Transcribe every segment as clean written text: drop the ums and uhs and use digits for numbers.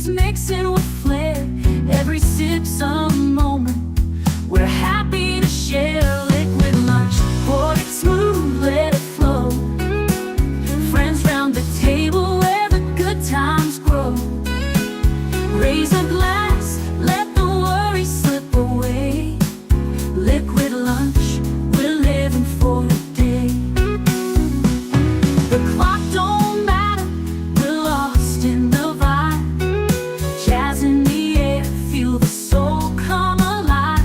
Memories mixing with flair. Every sip's a moment we're happy to share. Liquid lunch, pour it smooth, let it flow. Friends round the table where the good times grow. Raise a glass, let the worries slip away. Liquid lunch, we're living for the day. The clock don't matter, we're lost in the vibe. Jazz in the air, feel the soul come alive.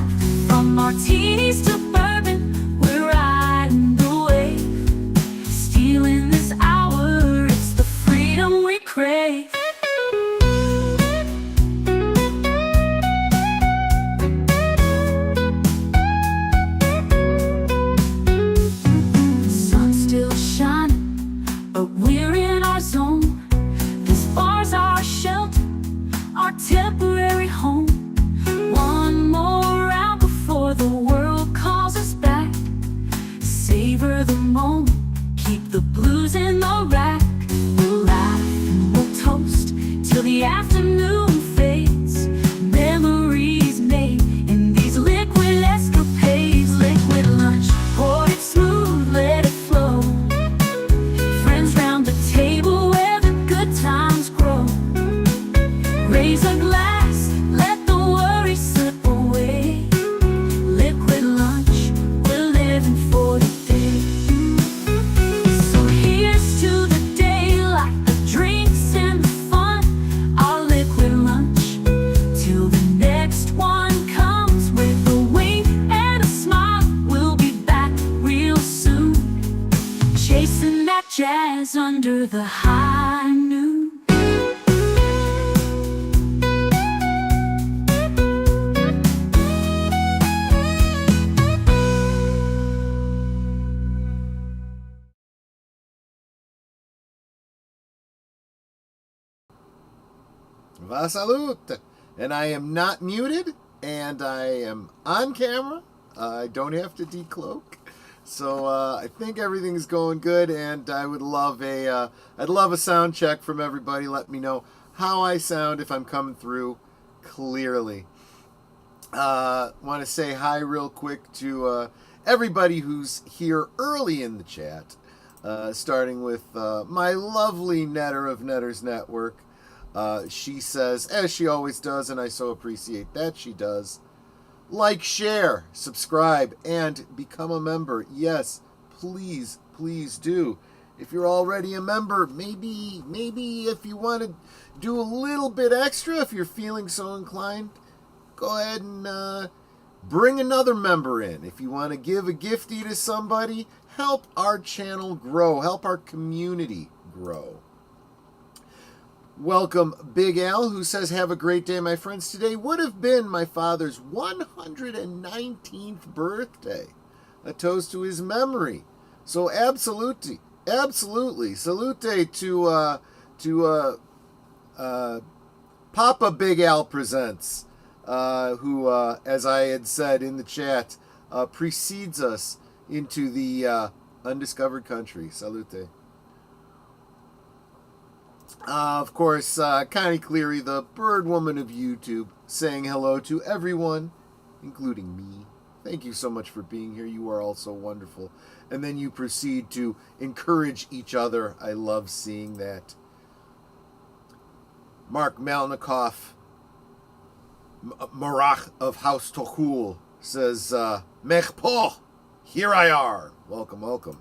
From martinis to bourbon, we're riding the wave. Stealing this hour, it's the freedom we crave. Sun's still shining, but we're in our zone. This bar's our shelter, our temporary home. One more round before the world calls us back. Savor the moment, keep the blues in the rack. We'll laugh and we'll toast till the afternoon fades. Memories made in these liquid escapades. Liquid lunch, pour it smooth, let it flow. Friends round the table where the good times grow. Raise a glass, let the worries slip away. Liquid lunch, we're living for the day. So here's to the day, like the drinks and the fun. Our liquid lunch, till the next one comes. With a wink and a smile, we'll be back real soon. Chasing that jazz under the high noon. Va salute! And I am not muted, and I am on camera. I don't have to decloak. So I think everything's going good, and I would love I'd love a sound check from everybody. Let me know how I sound, if I'm coming through clearly. Want to say hi real quick to everybody who's here early in the chat, starting with my lovely netter of Netters Network. She says, as she always does, and I so appreciate that she does, like, share, subscribe, and become a member. Yes, please, please do. If you're already a member, maybe if you want to do a little bit extra, if you're feeling so inclined, go ahead and bring another member in. If you want to give a gifty to somebody, help our channel grow, help our community grow. Welcome, Big Al, who says, have a great day, my friends. Today would have been my father's 119th birthday. A toast to his memory. So absolutely. Salute to Papa Big Al Presents, who, as I had said in the chat, precedes us into the undiscovered country. Salute. Of course, Connie Cleary, the bird woman of YouTube, saying hello to everyone, including me. Thank you so much for being here. You are all so wonderful. And then you proceed to encourage each other. I love seeing that. Mark Malnikoff, Marach of House Tochul, says, Mechpo, here I are. Welcome, welcome.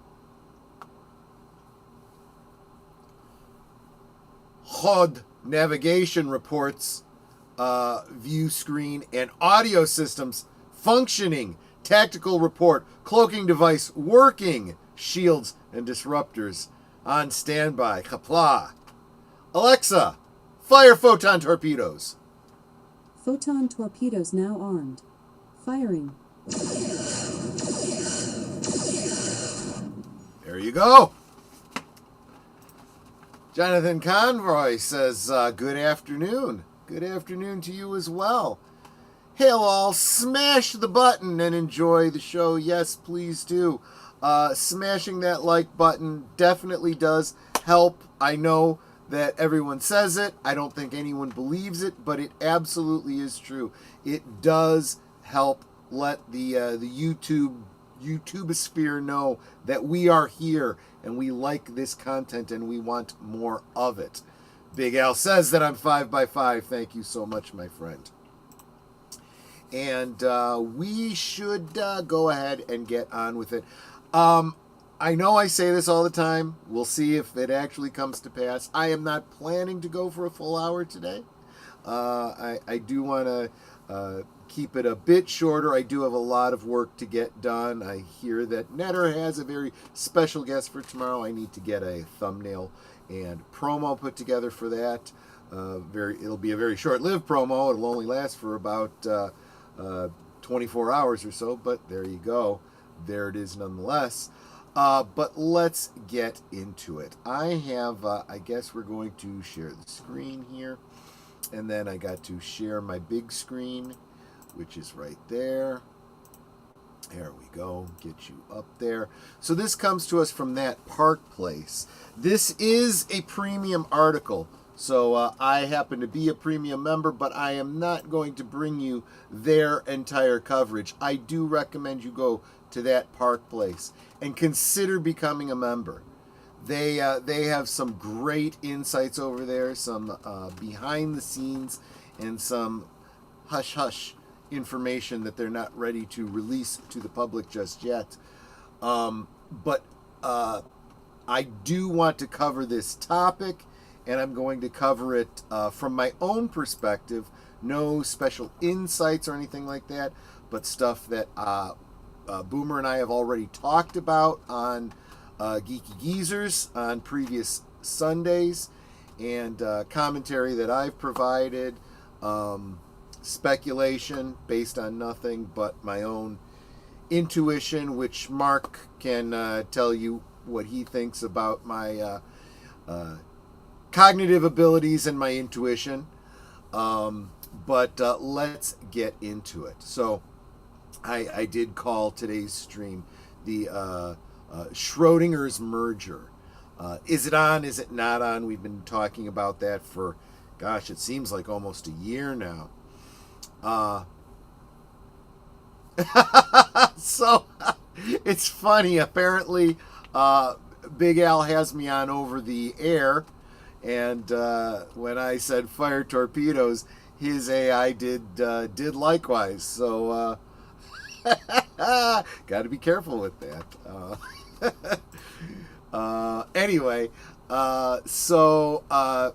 HUD Navigation reports view screen and audio systems functioning. Tactical report. Cloaking device working. Shields and disruptors on standby. Kapla. Alexa, fire photon torpedoes. Photon torpedoes now armed. Firing. There you go. Jonathan Conroy says, good afternoon. Good afternoon to you as well. Hail all, smash the button and enjoy the show. Yes, please do. Smashing that like button definitely does help. I know that everyone says it. I don't think anyone believes it, but it absolutely is true. It does help let the YouTubeosphere know that we are here and we like this content and we want more of it. Big Al says that I'm 5x5. Thank you so much, my friend. And we should go ahead and get on with it. I know I say this all the time. We'll see if it actually comes to pass. I am not planning to go for a full hour today. I do want to keep it a bit shorter. I do have a lot of work to get done. I hear that Netter has a very special guest for tomorrow. I need to get a thumbnail and promo put together for that. It'll be a very short-lived promo. It'll only last for about 24 hours or so, but there you go. There it is nonetheless. But let's get into it. I have, I guess we're going to share the screen here. And then I got to share my big screen, which is right there. There we go. Get you up there. So this comes to us from That Park Place. This is a premium article. So I happen to be a premium member, but I am not going to bring you their entire coverage. I do recommend you go to That Park Place and consider becoming a member. They have some great insights over there, some behind the scenes, and some hush-hush information that they're not ready to release to the public just yet. But I do want to cover this topic, and I'm going to cover it from my own perspective. No special insights or anything like that, but stuff that Boomer and I have already talked about on Geeky Geezers on previous Sundays, and commentary that I've provided, speculation based on nothing but my own intuition, which Mark can tell you what he thinks about my cognitive abilities and my intuition. But let's get into it. So I did call today's stream the Schrödinger's merger. Is it on? Is it not on? We've been talking about that for, gosh, it seems like almost a year now. So it's funny. Apparently, Big Al has me on over the air, and when I said fire torpedoes, his AI did likewise. So got to be careful with that. Anyway, so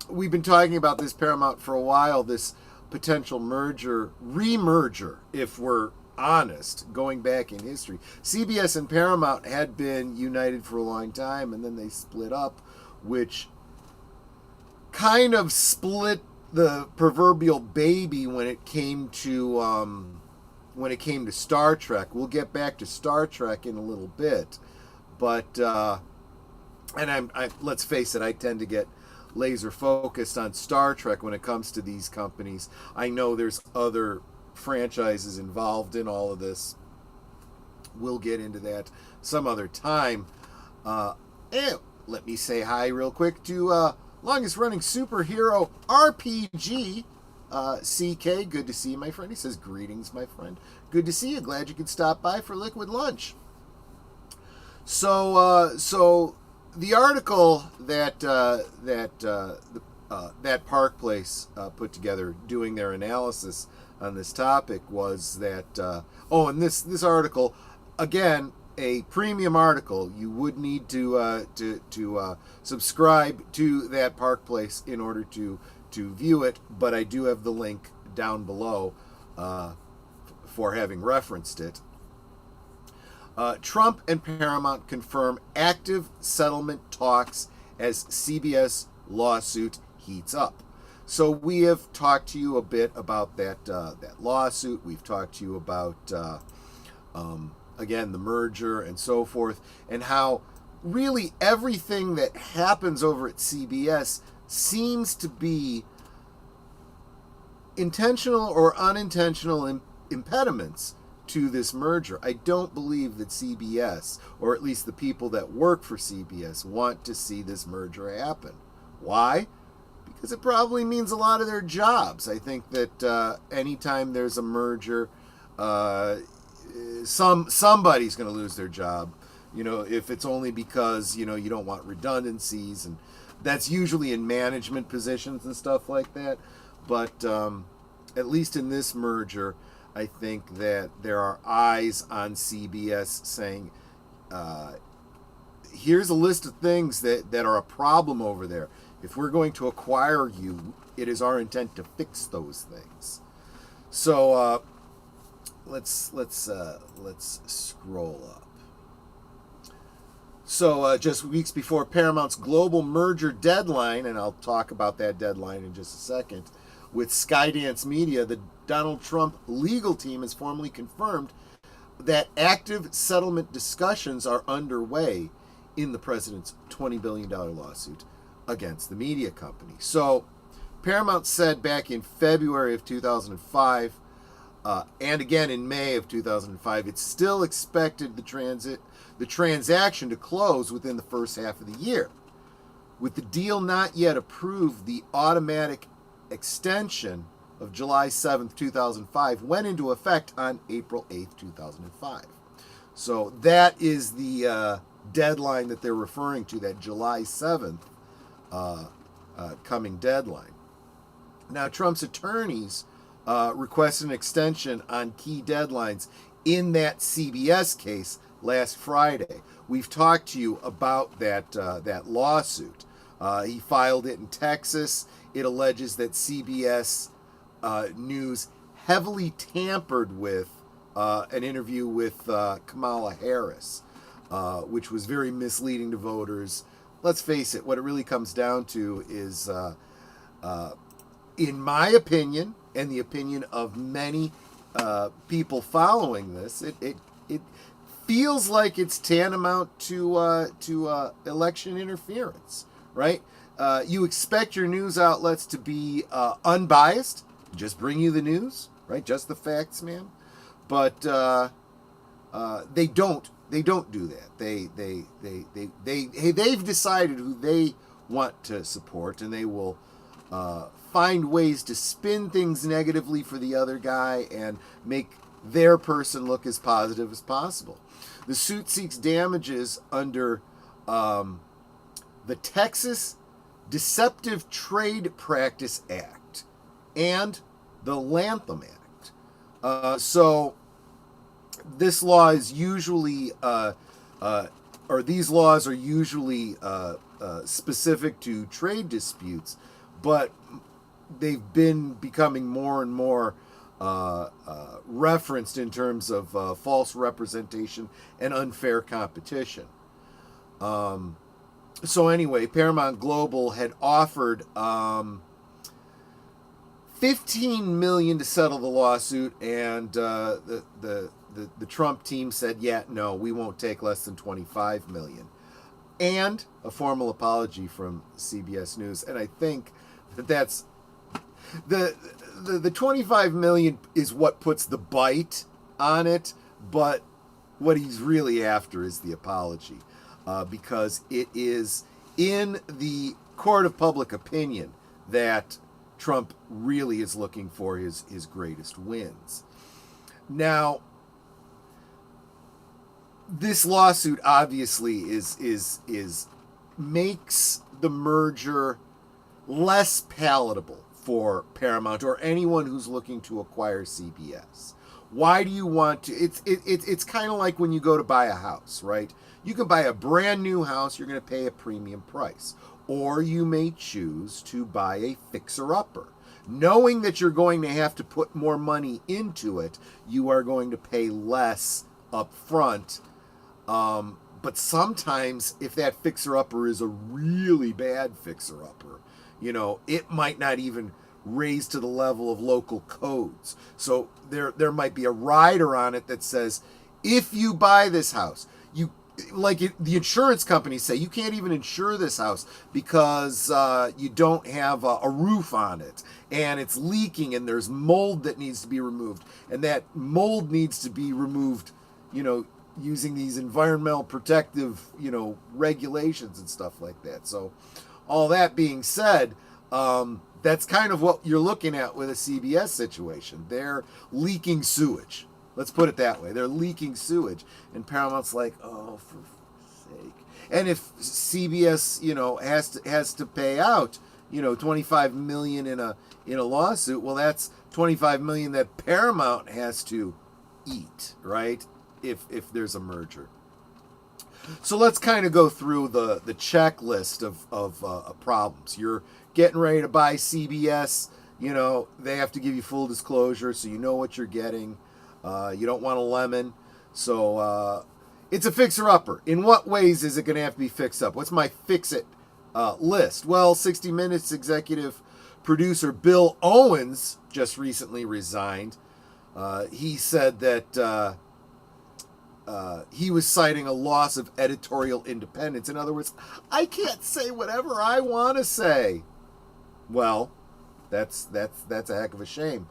we've been talking about this Paramount for a while, this potential remerger, if we're honest, going back in history. CBS and Paramount had been united for a long time, and then they split up, which kind of split the proverbial baby when it came to Star Trek. We'll get back to Star Trek in a little bit, but let's face it, I tend to get laser focused on Star Trek when it comes to these companies. I know there's other franchises involved in all of this. We'll get into that some other time. And let me say hi real quick to longest running superhero RPG, CK. Good to see you, my friend. He says, greetings, my friend. Good to see you. Glad you could stop by for liquid lunch. So the article that that Park Place put together, doing their analysis on this topic, was that and this article, again, a premium article. You would need to subscribe to that Park Place in order to view it, but I do have the link down below for having referenced it. Trump and Paramount confirm active settlement talks as CBS lawsuit heats up. So we have talked to you a bit about that lawsuit. We've talked to you about again, the merger and so forth, and how really everything that happens over at CBS seems to be intentional or unintentional impediments to this merger. I don't believe that CBS, or at least the people that work for CBS, want to see this merger happen. Why? Because it probably means a lot of their jobs. I think that anytime there's a merger, somebody's going to lose their job. If it's only because you don't want redundancies, and that's usually in management positions and stuff like that. But at least in this merger, I think that there are eyes on CBS saying, here's a list of things that are a problem over there. If we're going to acquire you, it is our intent to fix those things. So let's scroll up. So just weeks before Paramount's global merger deadline, and I'll talk about that deadline in just a second, with Skydance Media, the Donald Trump legal team has formally confirmed that active settlement discussions are underway in the president's $20 billion lawsuit against the media company. So Paramount said back in February of 2005 and again in May of 2005, it still expected the transaction to close within the first half of the year. With the deal not yet approved, the automatic extension of July 7th, 2005 went into effect on April 8th, 2005. So that is the deadline that they're referring to, that July 7th coming deadline. Now, Trump's attorneys requested an extension on key deadlines in that CBS case last Friday. We've talked to you about that lawsuit. He filed it in Texas. It alleges that CBS News heavily tampered with an interview with Kamala Harris, which was very misleading to voters. Let's face it, what it really comes down to is, in my opinion, and the opinion of many people following this, it feels like it's tantamount to election interference, right? You expect your news outlets to be unbiased, just bring you the news, right? Just the facts, man. But they don't. They don't do that. They've decided who they want to support, and they will find ways to spin things negatively for the other guy and make their person look as positive as possible. The suit seeks damages under the Texas Deceptive Trade Practice Act and the Lanham Act. So this law is usually, these laws are usually specific to trade disputes, but they've been becoming more and more referenced in terms of false representation and unfair competition. So anyway, Paramount Global had offered $15 million to settle the lawsuit, and the Trump team said, yeah, no, we won't take less than $25 million. And a formal apology from CBS News. And I think that's the $25 million is what puts the bite on it, but what he's really after is the apology, because it is in the court of public opinion that Trump really is looking for his greatest wins. Now, this lawsuit obviously is makes the merger less palatable for Paramount or anyone who's looking to acquire CBS. Why do you want to? It's kind of like when you go to buy a house, right? You can buy a brand new house, you're going to pay a premium price. Or you may choose to buy a fixer-upper. Knowing that you're going to have to put more money into it, you are going to pay less up front. But sometimes if that fixer-upper is a really bad fixer-upper, it might not even raise to the level of local codes. So there might be a rider on it that says, if you buy this house, the insurance companies say you can't even insure this house because you don't have a roof on it, and it's leaking, and there's mold that needs to be removed, and that mold needs to be removed, using these environmental protective, regulations and stuff like that. So all that being said, that's kind of what you're looking at with a CBS situation. They're leaking sewage. Let's put it that way. They're leaking sewage. And Paramount's like, oh, for sake. And if CBS, has to pay out, $25 million in a lawsuit, well, that's $25 million that Paramount has to eat, right? If there's a merger. So let's kind of go through the checklist of problems. You're getting ready to buy CBS. They have to give you full disclosure, so you know what you're getting. You don't want a lemon. So it's a fixer-upper. In what ways is it going to have to be fixed up? What's my fix-it list? Well, 60 Minutes executive producer Bill Owens just recently resigned. He said that he was citing a loss of editorial independence. In other words, I can't say whatever I want to say. Well, that's a heck of a shame.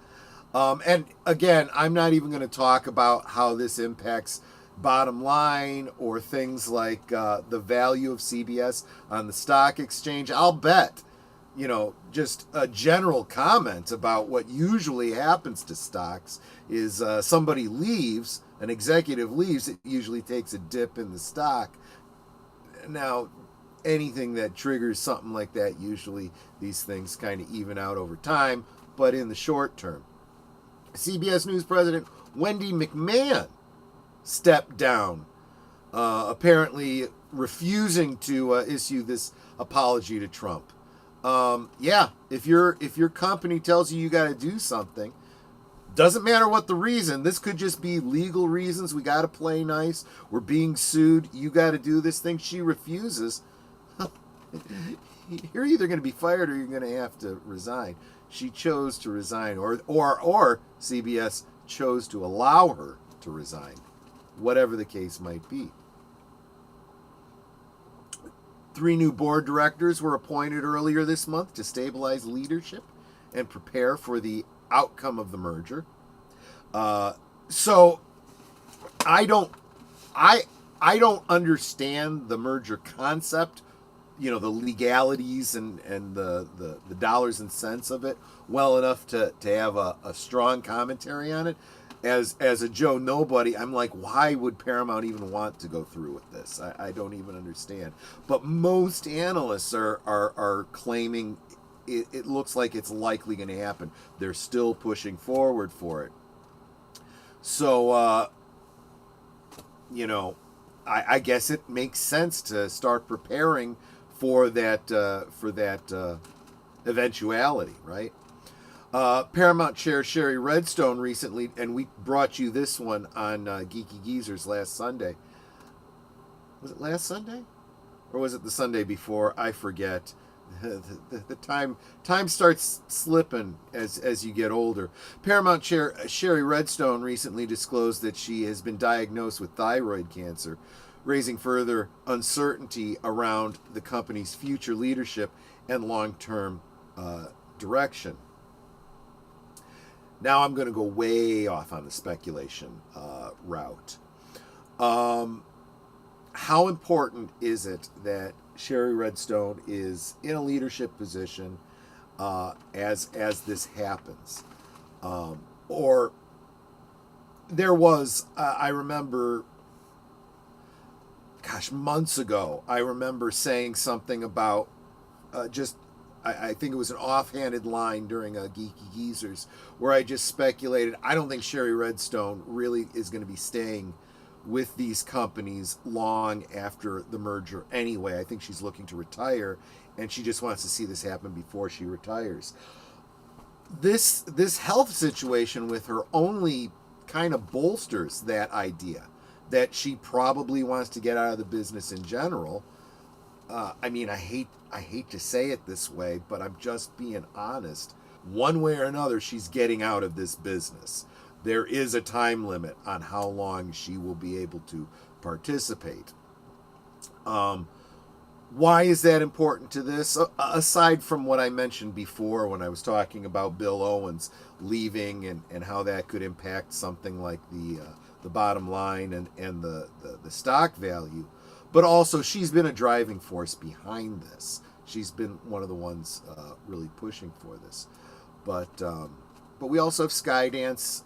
And again, I'm not even going to talk about how this impacts bottom line or things like the value of CBS on the stock exchange. I'll bet, just a general comment about what usually happens to stocks is somebody leaves, an executive leaves, it usually takes a dip in the stock. Now, anything that triggers something like that, usually these things kind of even out over time, but in the short term. CBS News president Wendy McMahon stepped down, apparently refusing to issue this apology to Trump. If your company tells you got to do something, doesn't matter what the reason. This could just be legal reasons. We got to play nice. We're being sued. You got to do this thing. She refuses. You're either going to be fired or you're going to have to resign. She chose to resign, or CBS chose to allow her to resign, whatever the case might be. 3 new board directors were appointed earlier this month to stabilize leadership and prepare for the outcome of the merger. So I don't understand the merger concept, the legalities and the dollars and cents of it well enough to have a strong commentary on it. As a Joe Nobody, I'm like, why would Paramount even want to go through with this? I don't even understand. But most analysts are claiming it looks like it's likely going to happen. They're still pushing forward for it. So, I guess it makes sense to start preparing for that eventuality, right? Paramount Chair Sherry Redstone recently, and we brought you this one on Geeky Geezers last Sunday. Was it last Sunday? Or was it the Sunday before? I forget. The time starts slipping as you get older. Paramount Chair Sherry Redstone recently disclosed that she has been diagnosed with thyroid cancer, raising further uncertainty around the company's future leadership and long-term direction. Now I'm going to go way off on the speculation route. How important is it that Sherry Redstone is in a leadership position as this happens? Or there was, I remember, months ago, I remember saying something about I think it was an offhanded line during a Geeky Geezers where I just speculated, I don't think Sherry Redstone really is going to be staying with these companies long after the merger anyway. I think she's looking to retire, and she just wants to see this happen before she retires. This health situation with her only kind of bolsters that idea that she probably wants to get out of the business in general. I hate to say it this way, but I'm just being honest. One way or another, she's getting out of this business. There is a time limit on how long she will be able to participate. Why is that important to this? Aside from what I mentioned before when I was talking about Bill Owens leaving and how that could impact something like the bottom line and the stock value. But also, she's been a driving force behind this. she's been one of the ones really pushing for this. But we also have Skydance,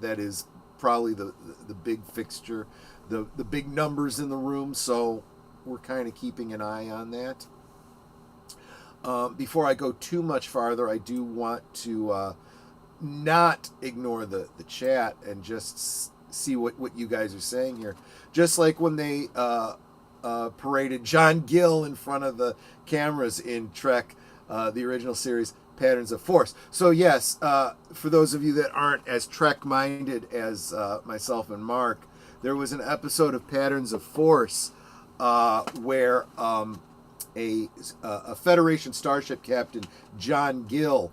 that is probably the big fixture, the big numbers in the room. So we're kind of keeping an eye on that. Before I go too much farther, I do want to not ignore the chat and just see what you guys are saying here. Just like when they paraded John Gill in front of the cameras in Trek, the original series, Patterns of Force. So yes, for those of you that aren't as Trek-minded as myself and Mark, there was an episode of Patterns of Force where a Federation starship captain, John Gill,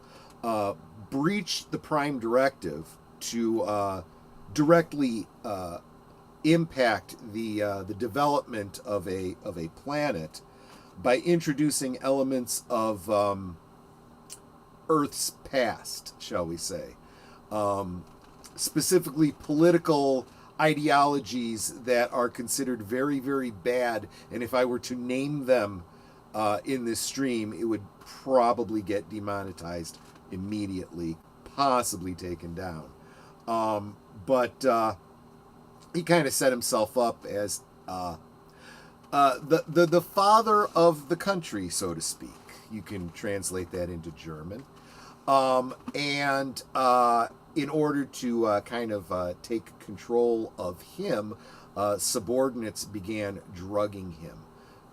breached the Prime Directive to directly impact the development of a planet by introducing elements of Earth's past, shall we say, specifically political ideologies that are considered very, very bad, and if I were to name them in this stream, it would probably get demonetized immediately, possibly taken down. But he kind of set himself up as the father of the country, so to speak. You can translate that into German. And in order to kind of take control of him, subordinates began drugging him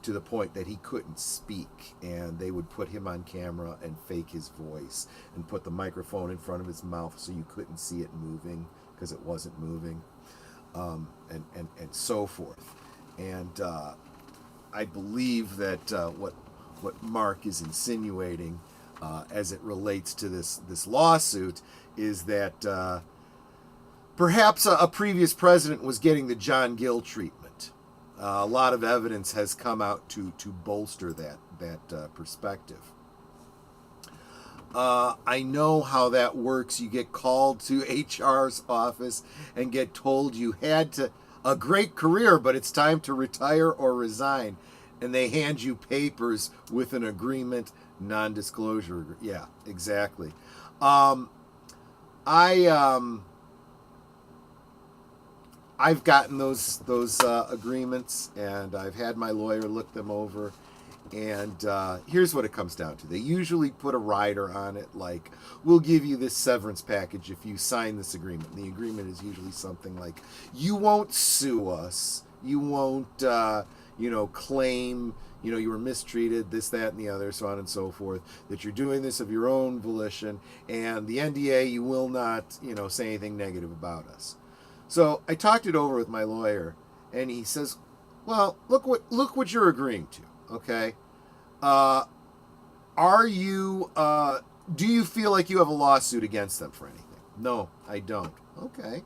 to the point that he couldn't speak, and they would put him on camera and fake his voice and put the microphone in front of his mouth so you couldn't see it moving because it wasn't moving, and so forth. And I believe that what Mark is insinuating as it relates to this lawsuit is that perhaps a previous president was getting the John Gill treatment. A lot of evidence has come out to bolster that perspective. I know how that works. You get called to HR's office and get told you had a great career, but it's time to retire or resign. And they hand you papers with an agreement, non-disclosure. Yeah, exactly. I've gotten those agreements, and I've had my lawyer look them over. And here's what it comes down to. They usually put a rider on it, like, we'll give you this severance package if you sign this agreement. And the agreement is usually something like, you won't sue us. You won't, claim, you were mistreated, this, that, and the other, so on and so forth, that you're doing this of your own volition. And the NDA, you will not, say anything negative about us. So I talked it over with my lawyer, and he says, well, look what you're agreeing to. Okay. Do you feel like you have a lawsuit against them for anything? No, I don't. Okay.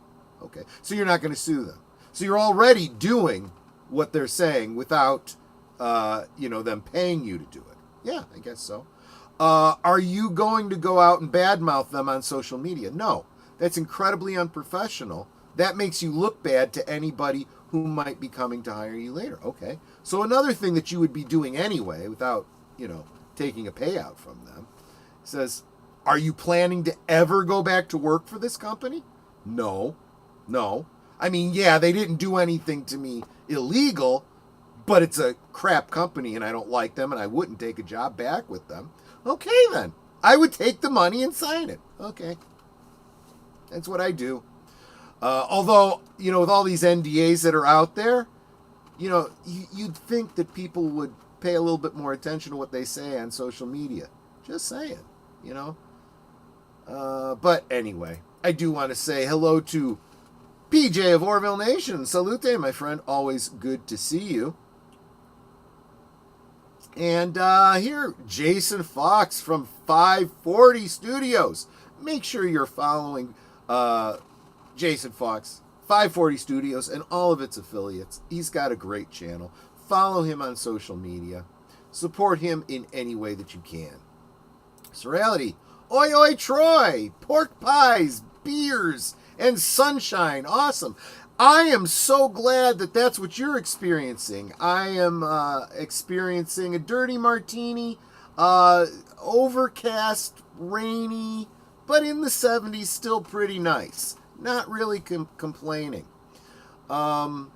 So you're not going to sue them. So you're already doing what they're saying without, them paying you to do it. Yeah, I guess so. Are you going to go out and badmouth them on social media? No, that's incredibly unprofessional. That makes you look bad to anybody who might be coming to hire you later. Okay. So another thing that you would be doing anyway without, taking a payout from them, says, are you planning to ever go back to work for this company? No. I mean, yeah, they didn't do anything to me illegal, but it's a crap company and I don't like them and I wouldn't take a job back with them. Okay, then. I would take the money and sign it. Okay. That's what I do. Although, with all these NDAs that are out there, you'd think that people would pay a little bit more attention to what they say on social media. Just saying, But anyway, I do want to say hello to PJ of Orville Nation. Salute, my friend. Always good to see you. And here, Jacen Fawkes from 540 Studios. Make sure you're following Jacen Fawkes, 540 Studios, and all of its affiliates. He's got a great channel. Follow him on social media. Support him in any way that you can. Serenity, Oi Oi Troy, pork pies, beers, and sunshine. Awesome. I am so glad that that's what you're experiencing. I am experiencing a dirty martini, overcast, rainy, but in the 70s, still pretty nice. Not really complaining. Anyway,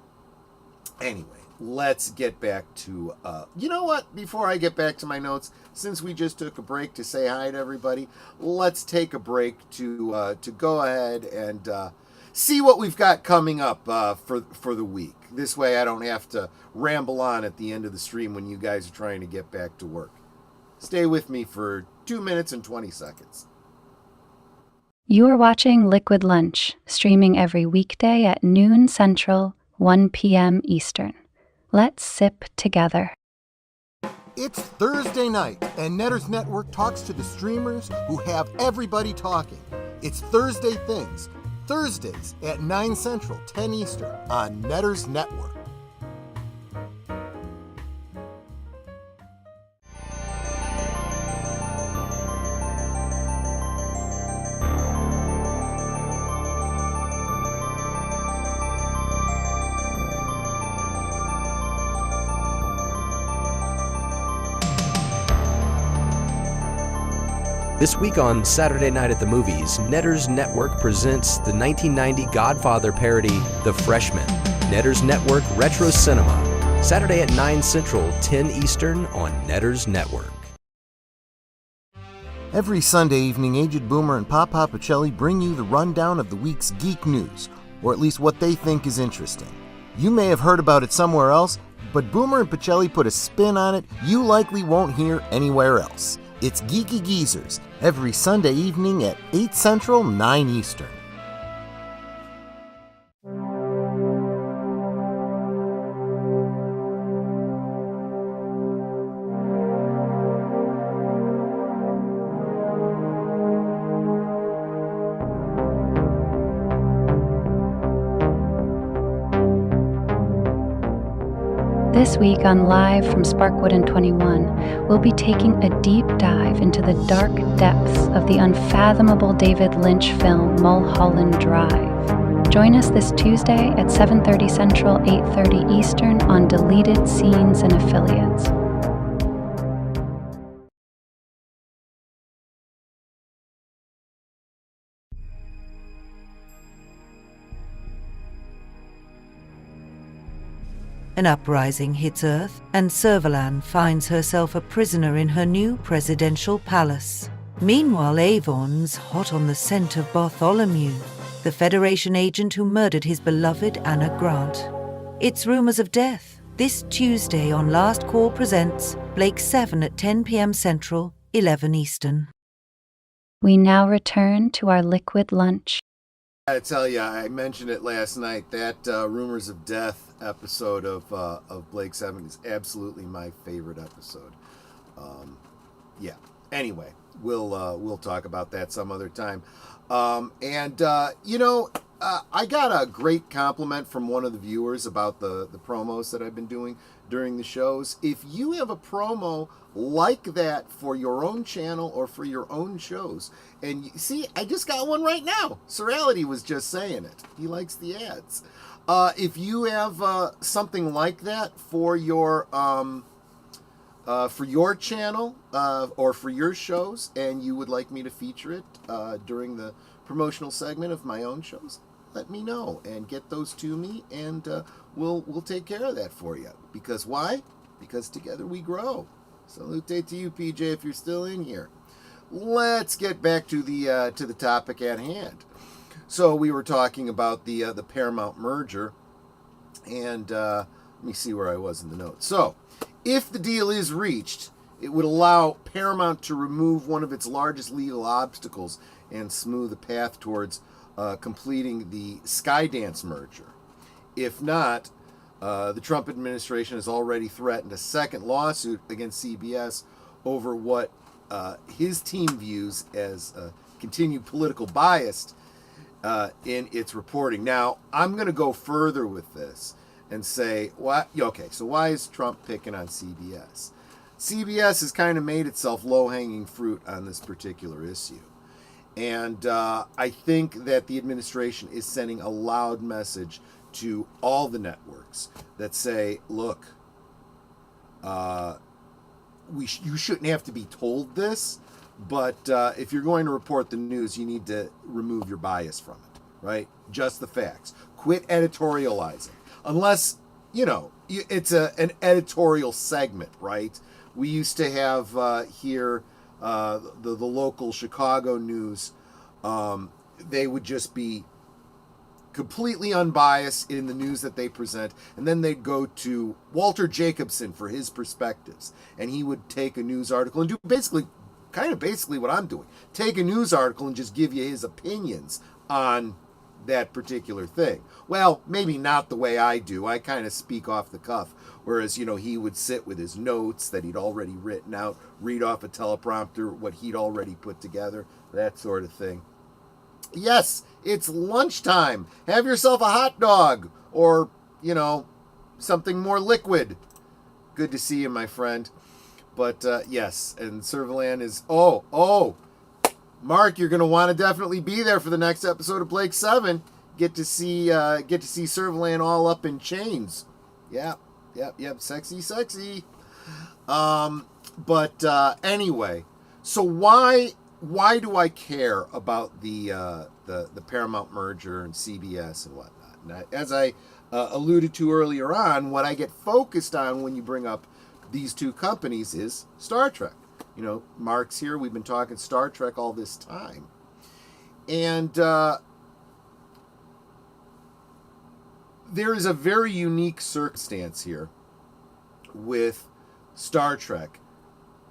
let's get back to, you know what? Before I get back to my notes, since we just took a break to say hi to everybody, let's take a break to go ahead and see what we've got coming up for the week. This way I don't have to ramble on at the end of the stream when you guys are trying to get back to work. Stay with me for 2 minutes and 20 seconds. You are watching Liquid Lunch, streaming every weekday at noon Central, 1 p.m. Eastern. Let's sip together. It's Thursday night, and Netters Network talks to the streamers who have everybody talking. It's Thursday Things, Thursdays at 9 Central, 10 Eastern on Netters Network. This week on Saturday Night at the Movies, Netters Network presents the 1990 Godfather parody, The Freshman. Netters Network Retro Cinema. Saturday at 9 Central, 10 Eastern on Netters Network. Every Sunday evening, Aged Boomer and Pop Pacelli bring you the rundown of the week's geek news, or at least what they think is interesting. You may have heard about it somewhere else, but Boomer and Pacelli put a spin on it you likely won't hear anywhere else. It's Geeky Geezers, every Sunday evening at 8 Central, 9 Eastern. This week on Live from Sparkwood and 21, we'll be taking a deep dive into the dark depths of the unfathomable David Lynch film Mulholland Drive. Join us this Tuesday at 7:30 Central, 8:30 Eastern on Deleted Scenes and Affiliates. An uprising hits Earth, and Servalan finds herself a prisoner in her new presidential palace. Meanwhile, Avon's hot on the scent of Bartholomew, the Federation agent who murdered his beloved Anna Grant. It's Rumors of Death, this Tuesday on Last Call Presents, Blake 7 at 10 p.m. Central, 11 Eastern. We now return to our liquid lunch. I tell you, I mentioned it last night. That Rumors of Death episode of Blake 7 is absolutely my favorite episode. Yeah. Anyway, we'll talk about that some other time. I got a great compliment from one of the viewers about the promos that I've been doing during the shows. If you have a promo like that for your own channel or for your own shows, and you, see, I just got one right now. Serality was just saying it. He likes the ads. If you have something like that for your channel or for your shows, and you would like me to feature it during the promotional segment of my own shows, let me know and get those to me, and we'll take care of that for you. Because why? Because together we grow. Salute to you, PJ, if you're still in here. Let's get back to the topic at hand. So we were talking about the Paramount merger, and let me see where I was in the notes. So, if the deal is reached, it would allow Paramount to remove one of its largest legal obstacles and smooth the path towards completing the Skydance merger. If not, the Trump administration has already threatened a second lawsuit against CBS over what his team views as continued political bias in its reporting. Now, I'm going to go further with this and say, why is Trump picking on CBS? CBS has kind of made itself low-hanging fruit on this particular issue. And I think that the administration is sending a loud message to all the networks that say, look, you shouldn't have to be told this, but if you're going to report the news, you need to remove your bias from it, right? Just the facts. Quit editorializing. Unless, it's an editorial segment, right? We used to have here the local Chicago news. They would just be completely unbiased in the news that they present, and then they'd go to Walter Jacobson for his perspectives, and he would take a news article and do basically what I'm doing. Take a news article and just give you his opinions on that particular thing. Well, maybe not the way I do. I kind of speak off the cuff, whereas, he would sit with his notes that he'd already written out, read off a teleprompter what he'd already put together, that sort of thing. Yes, it's lunchtime. Have yourself a hot dog or, something more liquid. Good to see you, my friend. But, yes, and Servalan is... Oh, Mark, you're going to want to definitely be there for the next episode of Blake 7. Get to see Servalan all up in chains. Yep. Sexy. But anyway, so why do I care about the Paramount merger and CBS and whatnot? And as I alluded to earlier on, what I get focused on when you bring up these two companies is Star Trek. Mark's here. We've been talking Star Trek all this time. And there is a very unique circumstance here with Star Trek.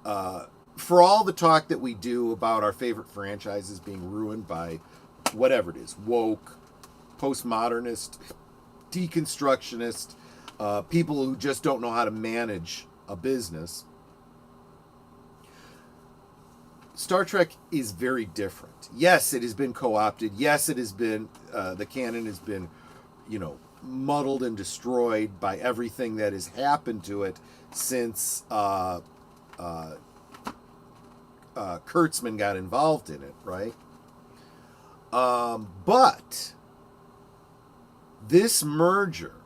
For all the talk that we do about our favorite franchises being ruined by whatever it is, woke, postmodernist, deconstructionist, people who just don't know how to manage a business, Star Trek is very different. Yes, it has been co-opted. Yes, it has been, the canon has been, muddled and destroyed by everything that has happened to it since Kurtzman got involved in it, right? But this merger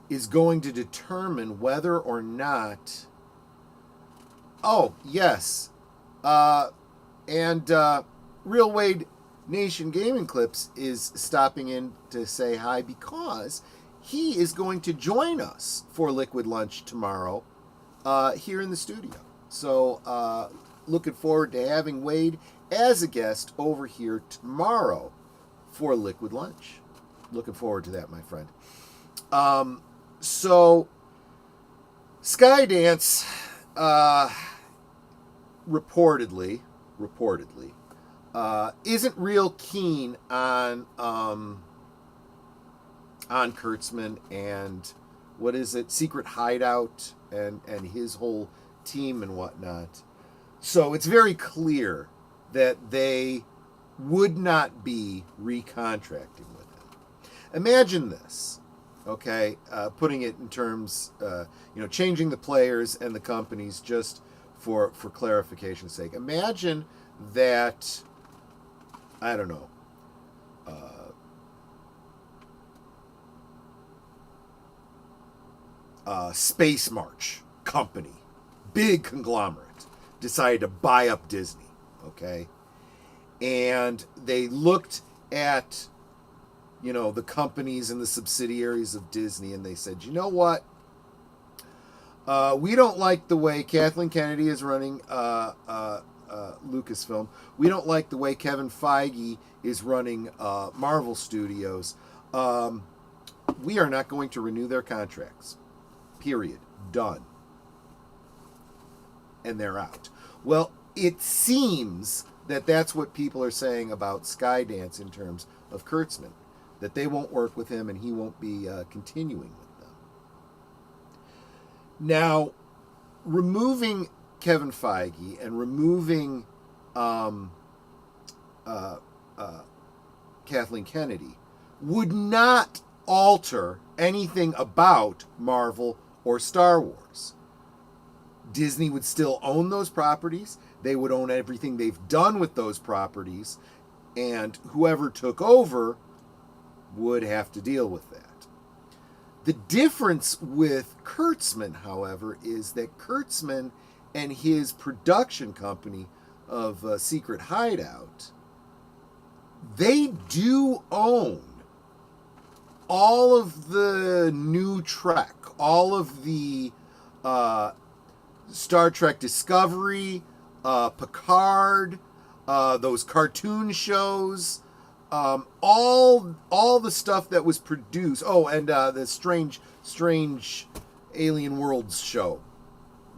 is going to determine whether or not... Oh, yes. And Real Wade Nation Gaming Clips is stopping in to say hi because he is going to join us for Liquid Lunch tomorrow here in the studio. So looking forward to having Wade as a guest over here tomorrow for Liquid Lunch. Looking forward to that, my friend. So Skydance reportedly, isn't real keen on Kurtzman and what is it, Secret Hideout and his whole team and whatnot. So it's very clear that they would not be recontracting with him. Imagine this, okay? Putting it in terms, changing the players and the companies just for clarification's sake. Imagine that, I don't know, Space March company, big conglomerate, decided to buy up Disney, okay? And they looked at, the companies and the subsidiaries of Disney, and they said, you know what? We don't like the way Kathleen Kennedy is running Lucasfilm. We don't like the way Kevin Feige is running Marvel Studios. We are not going to renew their contracts. Period. Done. And they're out. Well, it seems that that's what people are saying about Skydance in terms of Kurtzman, that they won't work with him and he won't be continuing with them. Now, removing Kevin Feige and removing Kathleen Kennedy would not alter anything about Marvel or Star Wars. Disney would still own those properties. They would own everything they've done with those properties. And whoever took over would have to deal with that. The difference with Kurtzman, however, is that Kurtzman and his production company of Secret Hideout, they do own all of the new Trek, all of the Star Trek Discovery, Picard, those cartoon shows, all the stuff that was produced. Oh, and the strange Alien Worlds show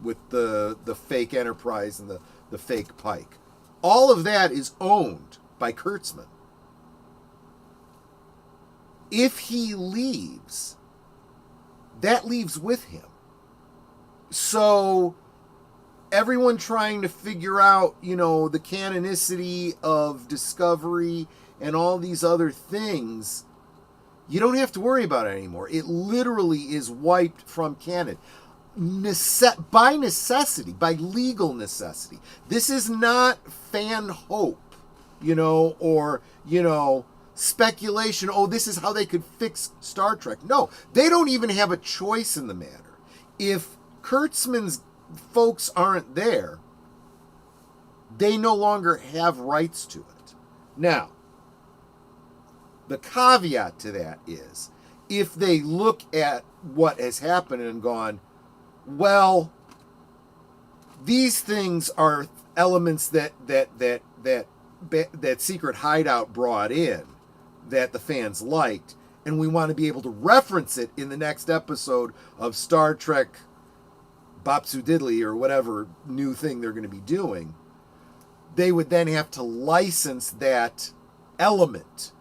with the fake Enterprise and the fake Pike. All of that is owned by Kurtzman. If he leaves, that leaves with him. So everyone trying to figure out, you know, the canonicity of Discovery and all these other things, you don't have to worry about it anymore. It literally is wiped from canon. By necessity, by legal necessity. This is not fan hope, you know, or, you know, speculation. Oh, this is how they could fix Star Trek. No, they don't even have a choice in the matter. If Kurtzman's folks aren't there, they no longer have rights to it. Now, the caveat to that is, if they look at what has happened and gone, well, these things are elements that Secret Hideout brought in that the fans liked, and we want to be able to reference it in the next episode of Star Trek Bopsu Diddley or whatever new thing they're going to be doing, they would then have to license that element,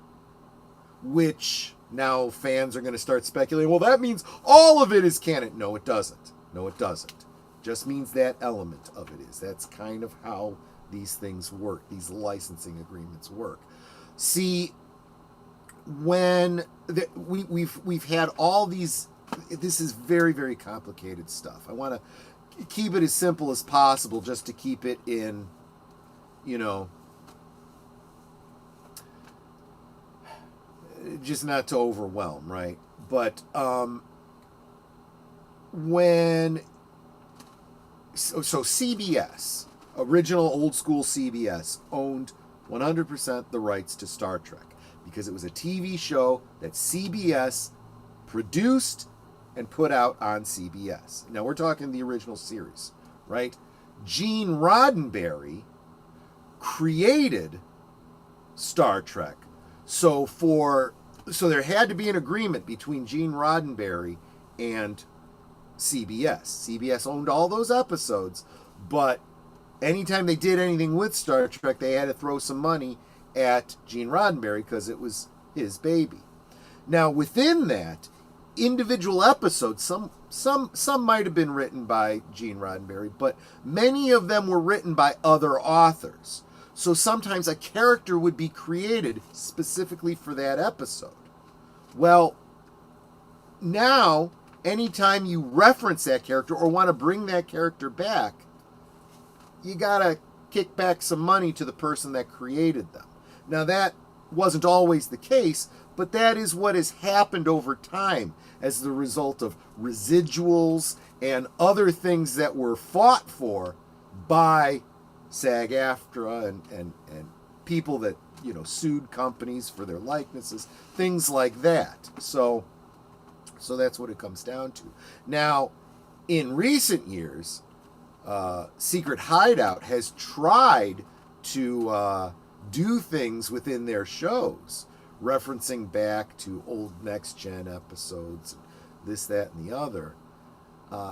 which now fans are going to start speculating, well, that means all of it is canon. No, it doesn't. No, it doesn't. Just means that element of it is. That's kind of how these things work, these licensing agreements work. See, when we've had all these, this is very, very complicated stuff. I want to keep it as simple as possible just to keep it in, you know, just not to overwhelm, right? But so CBS, original old school CBS, owned 100% the rights to Star Trek because it was a TV show that CBS produced and put out on CBS. Now we're talking the original series, right? Gene Roddenberry created Star Trek. So there had to be an agreement between Gene Roddenberry and CBS. CBS owned all those episodes, but anytime they did anything with Star Trek, they had to throw some money at Gene Roddenberry because it was his baby. Now, within that, individual episodes, some might have been written by Gene Roddenberry, but many of them were written by other authors. So sometimes a character would be created specifically for that episode. Well, now, anytime you reference that character or want to bring that character back, you gotta kick back some money to the person that created them. Now, that wasn't always the case, but that is what has happened over time as the result of residuals and other things that were fought for by SAG-AFTRA and people that, you know, sued companies for their likenesses, things like that. So that's what it comes down to. Now, in recent years, Secret Hideout has tried to do things within their shows, referencing back to old Next Gen episodes, this, that, and the other,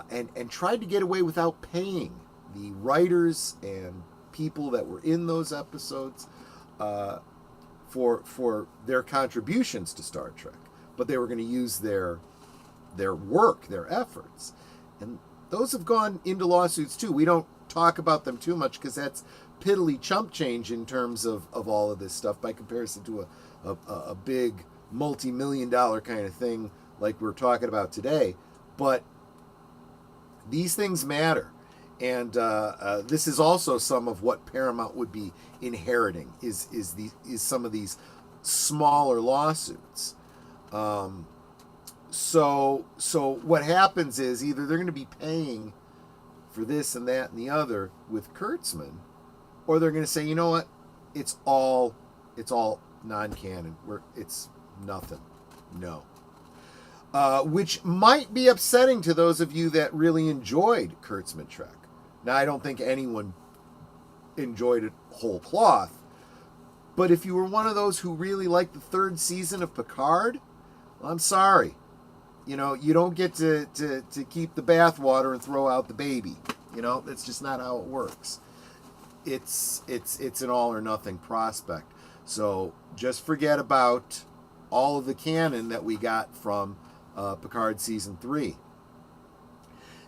and tried to get away without paying the writers and people that were in those episodes for their contributions to Star Trek, but they were going to use their work, their efforts, and those have gone into lawsuits too. We don't talk about them too much because that's piddly chump change in terms of all of this stuff by comparison to a big multi-million-dollar kind of thing like we're talking about today. But these things matter. And this is also some of what Paramount would be inheriting is some of these smaller lawsuits. So what happens is either they're going to be paying for this and that and the other with Kurtzman, or they're going to say, you know what, it's all non-canon. It's nothing. No. Which might be upsetting to those of you that really enjoyed Kurtzman Trek. Now, I don't think anyone enjoyed it whole cloth, but if you were one of those who really liked the third season of Picard, well, I'm sorry. You know, you don't get to keep the bathwater and throw out the baby. You know, that's just not how it works. It's an all or nothing prospect. So just forget about all of the canon that we got from Picard Season 3.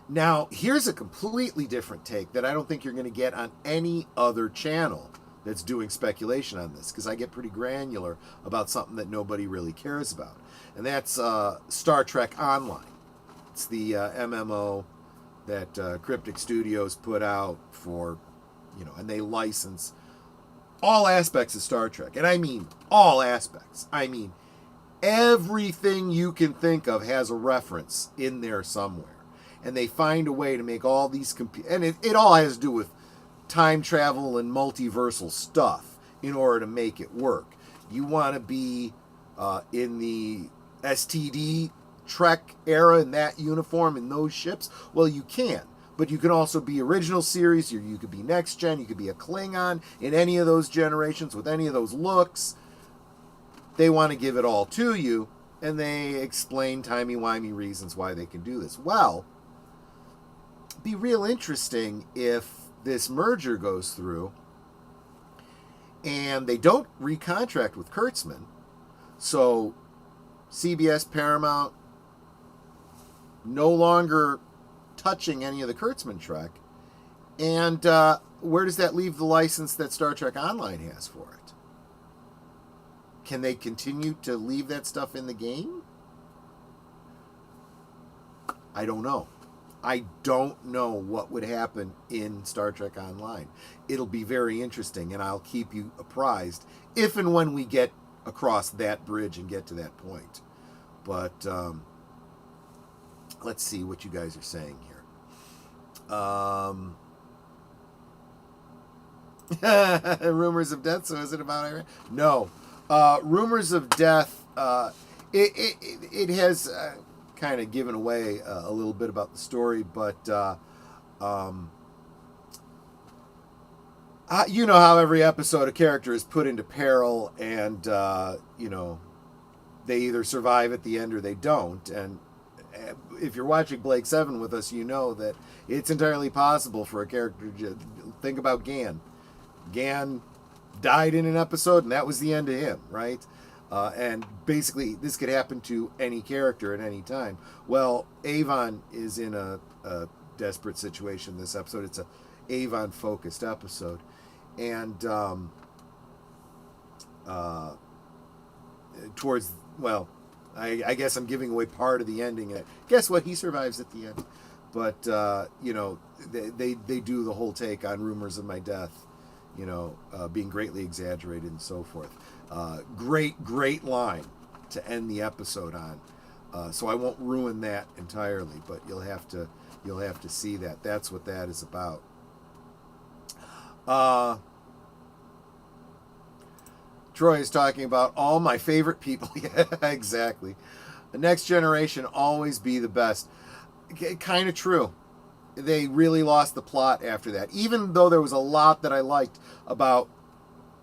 Now, here's a completely different take that I don't think you're going to get on any other channel that's doing speculation on this, because I get pretty granular about something that nobody really cares about. And that's Star Trek Online. It's the MMO that Cryptic Studios put out for, and they license all aspects of Star Trek. And I mean all aspects. I mean everything you can think of has a reference in there somewhere. And they find a way to make all these... and it all has to do with time travel and multiversal stuff in order to make it work. You want to be in the STD Trek era in that uniform, in those ships? Well, you can. But you can also be original series, you could be next gen, you could be a Klingon in any of those generations with any of those looks. They want to give it all to you, and they explain timey-wimey reasons why they can do this. Well, it'd be real interesting if this merger goes through and they don't recontract with Kurtzman. So CBS, Paramount, no longer touching any of the Kurtzman Trek. And where does that leave the license that Star Trek Online has for it? Can they continue to leave that stuff in the game? I don't know. I don't know what would happen in Star Trek Online. It'll be very interesting, and I'll keep you apprised if and when we get across that bridge and get to that point. But let's see what you guys are saying here. Rumors of death, so is it about Iran? No. Rumors of death, it has... kind of given away a little bit about the story, but you know how every episode a character is put into peril, and they either survive at the end or they don't. And if you're watching Blake 7 with us, you know that it's entirely possible for a character to think about Gan. Gan died in an episode, and that was the end of him, right? And basically, this could happen to any character at any time. Well, Avon is in a desperate situation this episode. It's a Avon-focused episode. And towards, well, I guess I'm giving away part of the ending. Guess what? He survives at the end. But, they do the whole take on rumors of my death, being greatly exaggerated and so forth. Great line to end the episode on. So I won't ruin that entirely, but you'll have to see that. That's what that is about. Troy is talking about all my favorite people. Yeah, exactly. The Next Generation always be the best. Kind of true. They really lost the plot after that, even though there was a lot that I liked about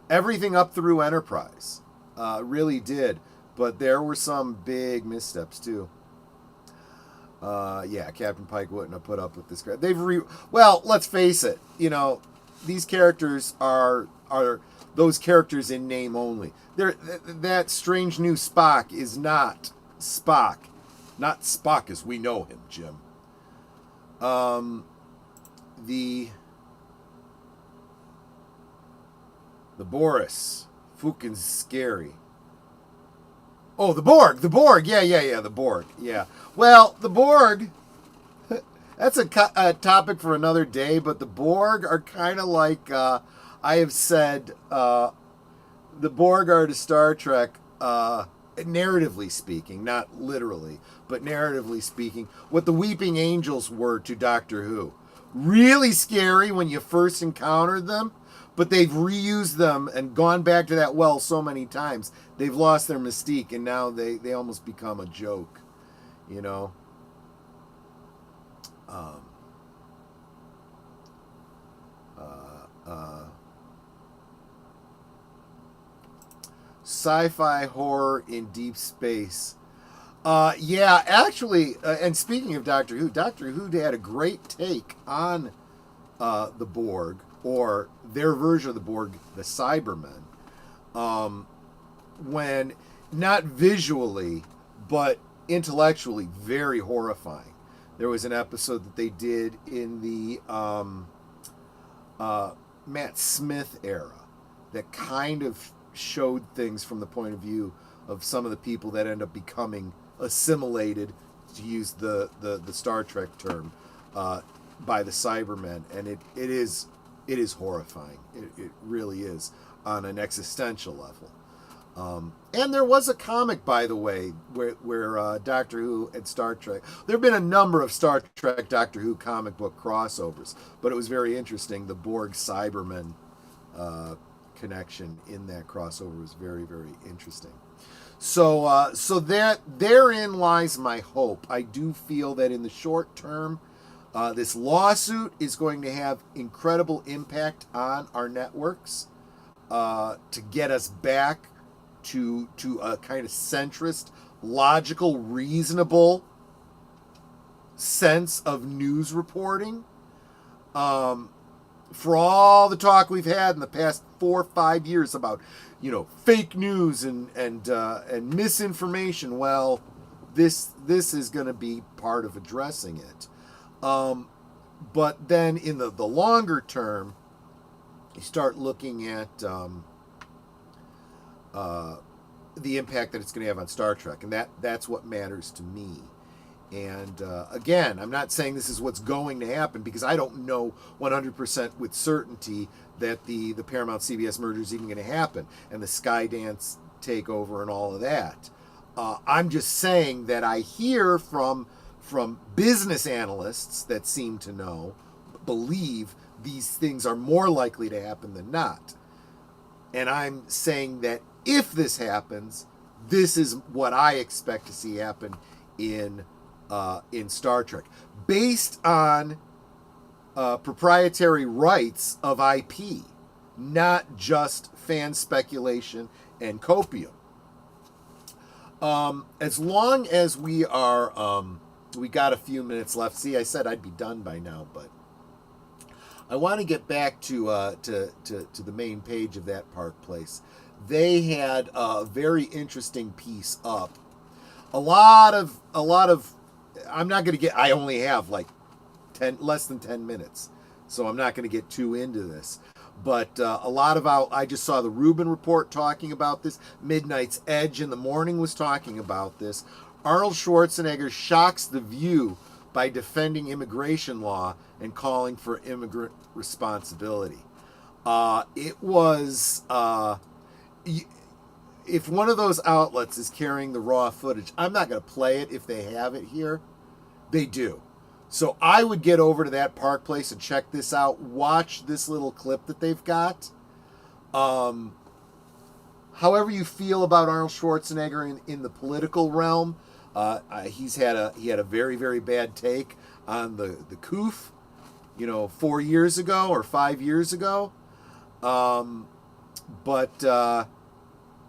everything up through Enterprise. Really did. But there were some big missteps, too. Captain Pike wouldn't have put up with this. Well, let's face it. These characters are those characters in name only. That strange new Spock is not Spock. Not Spock as we know him, Jim. The Boris. Fucking scary. Oh, the Borg. The Borg. Yeah, the Borg. Yeah. Well, the Borg, that's a topic for another day, but the Borg are kind of like, I have said, the Borg are to Star Trek narratively speaking, not literally, but narratively speaking, what the Weeping Angels were to Doctor Who. Really scary when you first encountered them, but they've reused them and gone back to that well so many times. They've lost their mystique, and now they almost become a joke, you know. Sci-fi horror in deep space. Yeah, actually, and speaking of Doctor Who had a great take on the Borg, or their version of the Borg, the Cybermen, when not visually, but intellectually very horrifying. There was an episode that they did in the Matt Smith era that kind of showed things from the point of view of some of the people that end up becoming assimilated, to use the Star Trek term, by the Cybermen, and it is horrifying. It really is, on an existential level. And there was a comic, by the way, where Doctor Who and Star Trek. There have been a number of Star Trek Doctor Who comic book crossovers, but it was very interesting. The Borg Cybermen connection in that crossover was very, very interesting. So that therein lies my hope. I do feel that in the short term, this lawsuit is going to have incredible impact on our networks to get us back to a kind of centrist, logical, reasonable sense of news reporting. For all the talk we've had in the past 4 or 5 years about, fake news and misinformation, well, this is going to be part of addressing it. But then in the longer term, you start looking at the impact that it's going to have on Star Trek, and that's what matters to me. And again, I'm not saying this is what's going to happen, because I don't know 100% with certainty that the Paramount CBS merger is even going to happen, and the Skydance takeover and all of that. I'm just saying that I hear from business analysts that seem to believe these things are more likely to happen than not. And I'm saying that if this happens, this is what I expect to see happen in Star Trek, based on proprietary rights of IP, not just fan speculation and copium. As long as we are, we got a few minutes left. See, I said I'd be done by now, but I want to get back to the main page of that Park Place. They had a very interesting piece up. A lot of. I'm not going to get. I only have like less than 10 minutes, so I'm not going to get too into this. But a lot about. I just saw the Rubin Report talking about this. Midnight's Edge in the morning was talking about this. Arnold Schwarzenegger shocks the View by defending immigration law and calling for immigrant responsibility. It was. If one of those outlets is carrying the raw footage, I'm not going to play it if they have it here. They do. So I would get over to that Park Place and check this out. Watch this little clip that they've got. However you feel about Arnold Schwarzenegger in the political realm, he had a very, very bad take on the COOF, 4 years ago or 5 years ago. But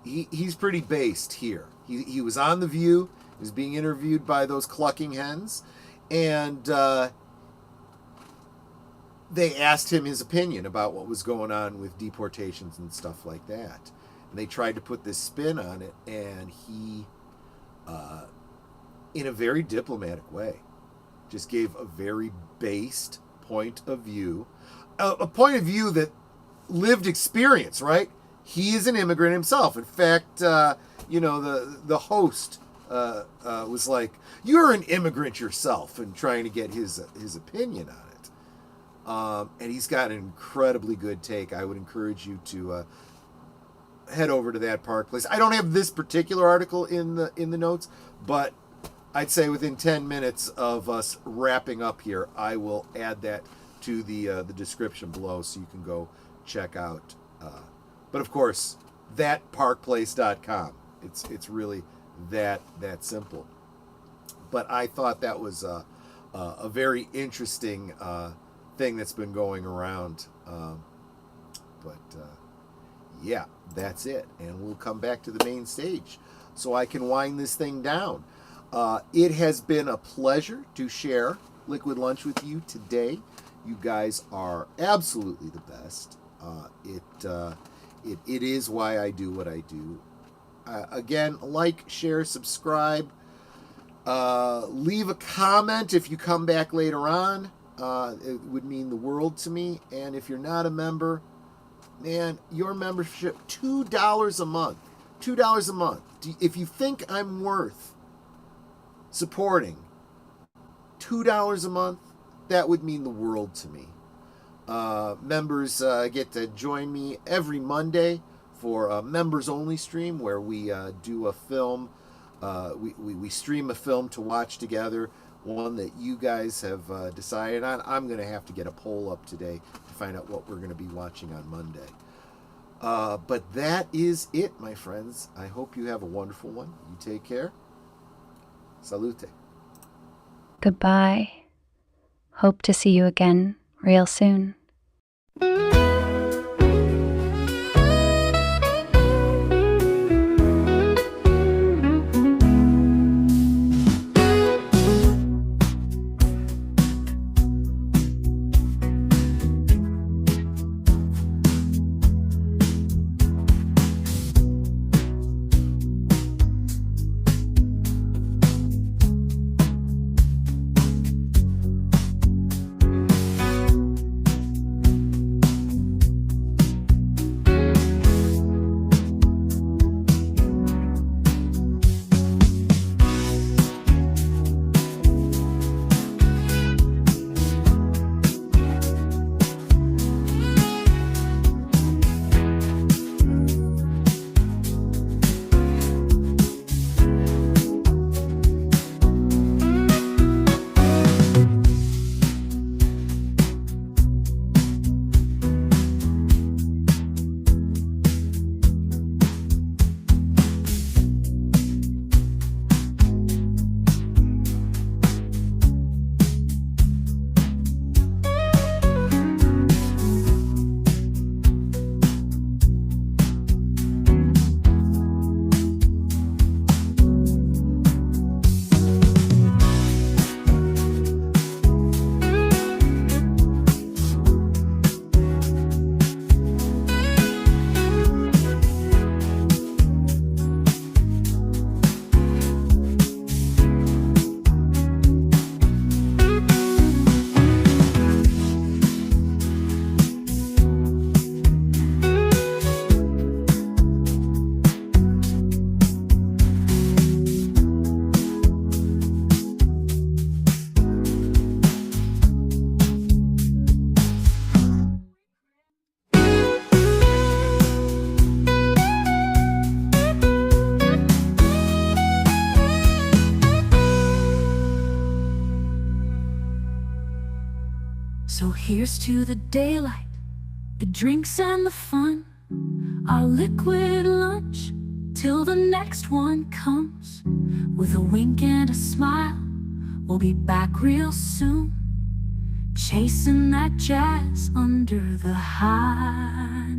he's pretty based here. He was on The View. He was being interviewed by those clucking hens, and they asked him his opinion about what was going on with deportations and stuff like that. And they tried to put this spin on it, and he, in a very diplomatic way, just gave a very based point of view, a point of view that lived experience, right? He is an immigrant himself. In fact, the host was like, "You're an immigrant yourself," and trying to get his opinion on it. And he's got an incredibly good take. I would encourage you to head over to that Park Place. I don't have this particular article in the notes, but I'd say within 10 minutes of us wrapping up here, I will add that to the description below so you can go check out. But of course, thatparkplace.com. It's really that simple. But I thought that was a very interesting thing that's been going around. Yeah, that's it. And we'll come back to the main stage so I can wind this thing down. It has been a pleasure to share Liquid Lunch with you today. You guys are absolutely the best. It is why I do what I do. Again, like, share, subscribe. Leave a comment if you come back later on. It would mean the world to me. And if you're not a member, man, your membership, $2 a month. $2 a month. If you think I'm worth supporting $2 a month, that would mean the world to me. Members get to join me every Monday for a members only stream where we do a film. We stream a film to watch together, one that you guys have decided on. I'm going to have to get a poll up today to find out what we're going to be watching on Monday. But that is it, my friends. I hope you have a wonderful one. You take care. Salute. Goodbye. Hope to see you again real soon. So here's to the daylight, the drinks and the fun, our liquid lunch, till the next one comes. With a wink and a smile, we'll be back real soon, chasing that jazz under the high